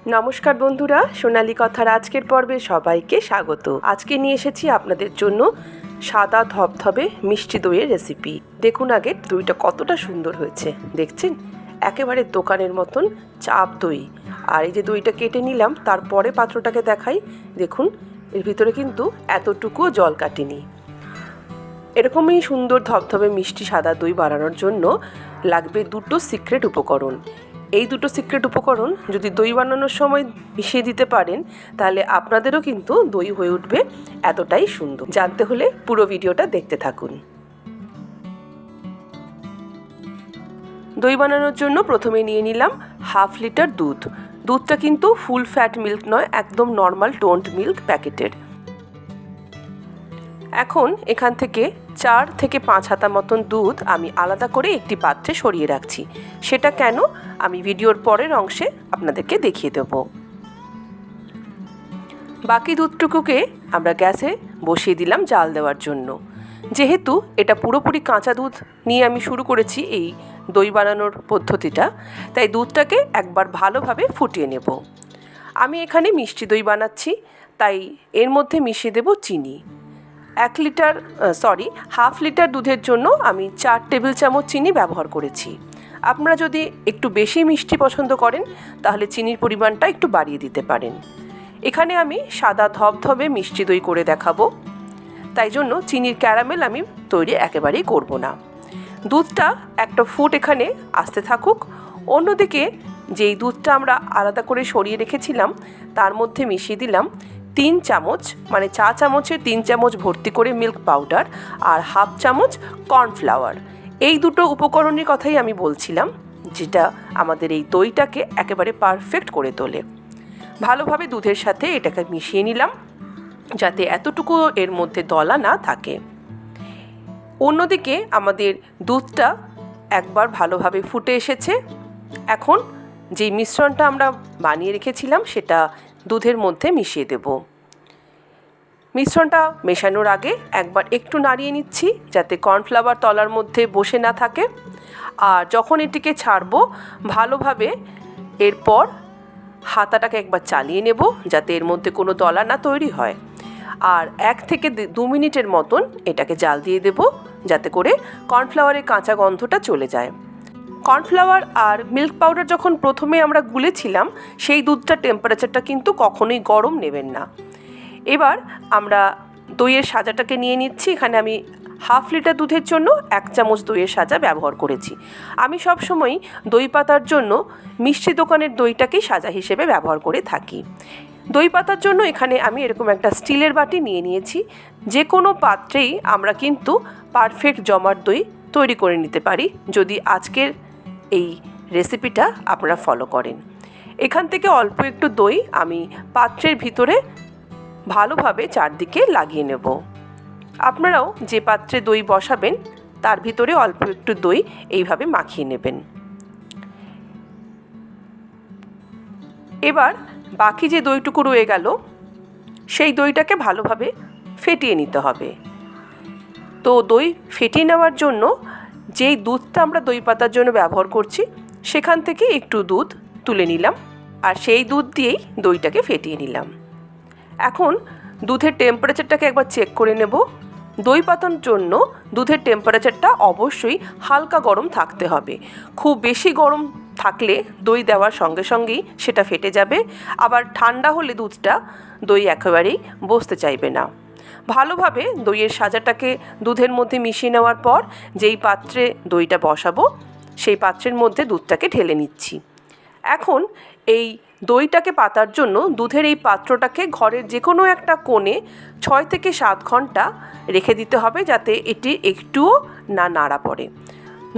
নমস্কার বন্ধুরা, সোনালী কথার আজকের পর্বে সবাইকে স্বাগত। আজকে নিয়ে এসেছি আপনাদের জন্য সাদা ধবধবে মিষ্টি দইয়ের রেসিপি। দেখুন আগে দইটা কতটা সুন্দর হয়েছে, দেখছেন? একেবারে দোকানের মতন চাপ দই। আর এই যে দইটা কেটে নিলাম, তারপরে পাত্রটাকে দেখাই। দেখুন এর ভিতরে কিন্তু এতটুকুও জল কাটেনি। এরকমই সুন্দর ধবধবে মিষ্টি সাদা দই বানানোর জন্য লাগবে দুটো সিক্রেট উপকরণ। এই দুটো সিক্রেট উপকরণ যদি দই বানানোর সময় মিশিয়ে দিতে পারেন, তাহলে আপনাদেরও কিন্তু দই হয়ে উঠবে এতটাই সুন্দর। জানতে হলে পুরো ভিডিওটা দেখতে থাকুন। দই বানানোর জন্য প্রথমে নিয়ে নিলাম 1/2 লিটার দুধ। দুধটা কিন্তু ফুল ফ্যাট মিল্ক নয়, একদম নর্মাল টোন্ড মিল্ক প্যাকেটের। এখন এখান থেকে 4 থেকে 5 হাতা মতন দুধ আমি আলাদা করে একটি পাত্রে সরিয়ে রাখছি। সেটা কেন, আমি ভিডিওর পরের অংশে আপনাদেরকে দেখিয়ে দেব। বাকি দুধটুকুকে আমরা গ্যাসে বসিয়ে দিলাম জাল দেওয়ার জন্য। যেহেতু এটা পুরোপুরি কাঁচা দুধ নিয়ে আমি শুরু করেছি এই দই বানানোর পদ্ধতিটা, তাই দুধটাকে একবার ভালোভাবে ফুটিয়ে নেব। আমি এখানে মিষ্টি দই বানাচ্ছি, তাই এর মধ্যে মিশিয়ে দেব চিনি। 1/2 লিটার দুধের জন্য আমি 4 টেবিল চামচ চিনি ব্যবহার করেছি। আপনারা যদি একটু বেশি মিষ্টি পছন্দ করেন, তাহলে চিনির পরিমাণটা একটু বাড়িয়ে দিতে পারেন। এখানে আমি সাদা ধবধবে মিষ্টি দই করে দেখাবো, তাই জন্য চিনির ক্যারামেল আমি তৈরি একেবারেই করব না। দুধটা একটা ফুট এখানে আসতে থাকুক। অন্যদিকে যেই দুধটা আমরা আলাদা করে সরিয়ে রেখেছিলাম, তার মধ্যে মিশিয়ে দিলাম 3 চামচ, মানে চা চামচের 3 চামচ ভর্তি করে মিল্ক পাউডার আর 1/2 চামচ কর্নফ্লাওয়ার। এই দুটো উপকরণের কথাই আমি বলছিলাম, যেটা আমাদের এই দইটাকে একেবারে পারফেক্ট করে তোলে। ভালোভাবে দুধের সাথে এটাকে মিশিয়ে নিলাম, যাতে এতটুকু এর মধ্যে দলা না থাকে। অন্যদিকে আমাদের দুধটা একবার ভালোভাবে ফুটে এসেছে। এখন যেই মিশ্রণটা আমরা বানিয়ে রেখেছিলাম, সেটা দুধের মধ্যে মিশিয়ে দেব। মিশ্রণটা মেশানোর আগে একবার একটু নাড়িয়ে নিচ্ছি, যাতে কর্নফ্লাওয়ার তলার মধ্যে বসে না থাকে। আর যখন এটিকে ছাড়বো ভালোভাবে, এরপর হাতাটাকে একবার চালিয়ে নেব, যাতে এর মধ্যে কোনো দলা না তৈরি হয়। আর 1 থেকে 2 মিনিটের মতন এটাকে জাল দিয়ে দেব, যাতে করে কর্নফ্লাওয়ারের কাঁচা গন্ধটা চলে যায়। কর্নফ্লাওয়ার আর মিল্ক পাউডার যখন প্রথমে আমরা গুলেছিলাম, সেই দুধটার টেম্পারেচারটা কিন্তু কখনোই গরম নেবেন না। এবার আমরা দইয়ের সাজাটাকে নিয়ে নিচ্ছি। এখানে আমি 1/2 লিটার দুধের জন্য 1 চামচ দইয়ের সাজা ব্যবহার করেছি। আমি সবসময় দই পাতার জন্য মিষ্টি দোকানের দইটাকেই সাজা হিসেবে ব্যবহার করে থাকি। দই পাতার জন্য এখানে আমি এরকম একটা স্টিলের বাটি নিয়ে নিয়েছি। যে কোনো পাত্রেই আমরা কিন্তু পারফেক্ট জমাট দই তৈরি করে নিতে পারি, যদি আজকের এই রেসিপিটা আপনারা ফলো করেন। এখান থেকে অল্প একটু দই আমি পাত্রের ভিতরে ভালোভাবে চারদিকে লাগিয়ে নেব। আপনারাও যে পাত্রে দই বসাবেন, তার ভিতরে অল্প একটু দই এইভাবে মাখিয়ে নেবেন। এবার বাকি যে দইটুকু রয়ে গেল, সেই দইটাকে ভালোভাবে ফেটিয়ে নিতে হবে। তো দই ফেটিয়ে নেওয়ার জন্য যেই দুধটা আমরা দই পাতার জন্য ব্যবহার করছি, সেখান থেকে একটু দুধ তুলে নিলাম, আর সেই দুধ দিয়েই দইটাকে ফেটিয়ে নিলাম। এখন দুধের টেম্পারেচারটাকে একবার চেক করে নেব। দই পাতার জন্য দুধের টেম্পারেচারটা অবশ্যই হালকা গরম থাকতে হবে। খুব বেশি গরম থাকলে দই দেওয়ার সঙ্গে সঙ্গেই সেটা ফেটে যাবে, আবার ঠান্ডা হলে দুধটা দই একেবারেই বসতে চাইবে না। ভালোভাবে দইয়ের সাজাটাকে দুধের মধ্যে মিশিয়ে নেওয়ার পর যেই পাত্রে দইটা বসাবো, সেই পাত্রের মধ্যে দুধটাকে ঢেলে নিচ্ছি। এখন এই দইটাকে পাতার জন্য দুধের এই পাত্রটাকে ঘরের যে কোনো একটা কোণে 6 থেকে 7 ঘন্টা রেখে দিতে হবে, যাতে এটি একটুও না নাড়া পড়ে।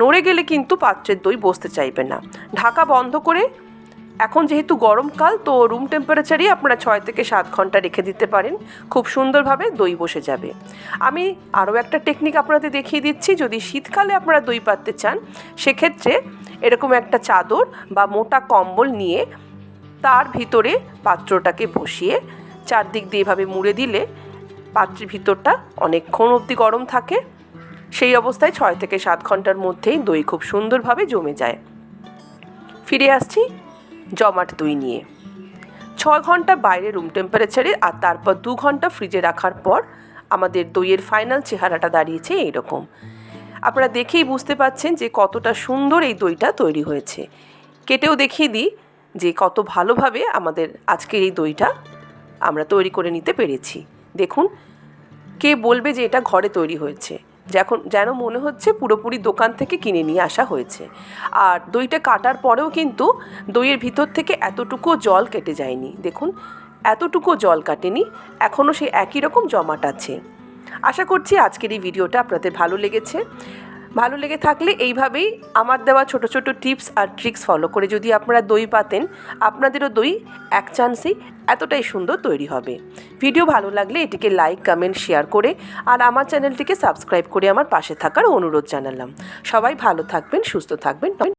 নড়ে গেলে কিন্তু পাত্রের দই বসতে চাইবে না। ঢাকা বন্ধ করে, এখন যেহেতু গরমকাল, তো রুম টেম্পারেচারেই আপনারা 6 থেকে 7 ঘন্টা রেখে দিতে পারেন। খুব সুন্দরভাবে দই বসে যাবে। আমি আরও একটা টেকনিক আপনাদের দেখিয়ে দিচ্ছি। যদি শীতকালে আপনারা দই পাততে চান, সেক্ষেত্রে এরকম একটা চাদর বা মোটা কম্বল নিয়ে তার ভিতরে পাত্রটাকে বসিয়ে চারদিক দিয়ে এভাবে মুড়ে দিলে পাত্রের ভিতরটা অনেকক্ষণ অবধি গরম থাকে। সেই অবস্থায় 6 থেকে 7 ঘন্টার মধ্যেই দই খুব সুন্দরভাবে জমে যায়। ফিরে আসছি জমাট দই নিয়ে। 6 ঘন্টা বাইরে রুম টেম্পারেচারে আর তারপর 2 ঘন্টা ফ্রিজে রাখার পর আমাদের দইয়ের ফাইনাল চেহারাটা দাঁড়িয়েছে এইরকম। আপনারা দেখেই বুঝতে পাচ্ছেন যে কতটা সুন্দর এই দইটা তৈরি হয়েছে। কেটেও দেখিয়ে দিই যে কত ভালোভাবে আমাদের আজকের এই দইটা আমরা তৈরি করে নিতে পেরেছি। দেখুন, কে বলবে যে এটা ঘরে তৈরি হয়েছে, যেন মনে হচ্ছে পুরোপুরি দোকান থেকে কিনে নিয়ে আসা হয়েছে। আর দইটা কাটার পরেও কিন্তু দইয়ের ভিতর থেকে এতটুকুও জল কেটে যায়নি। দেখুন, এতটুকুও জল কাটেনি, এখনও সেই একই রকম জমাট আছে। আশা করছি আজকের এই ভিডিওটা আপনাদের ভালো লেগেছে। ভালো লেগে থাকলে এইভাবেই আমার দেওয়া ছোট ছোট টিপস আর ট্রিক্স ফলো করে যদি আপনারা দই পাতেন, আপনাদেরও দই এক চান্সেই এতটাই সুন্দর তৈরি হবে। ভিডিও ভালো লাগলে এটিকে লাইক, কমেন্ট, শেয়ার করে আর আমার চ্যানেলটিকে সাবস্ক্রাইব করে আমার পাশে থাকার অনুরোধ জানালাম। সবাই ভালো থাকবেন, সুস্থ থাকবেন।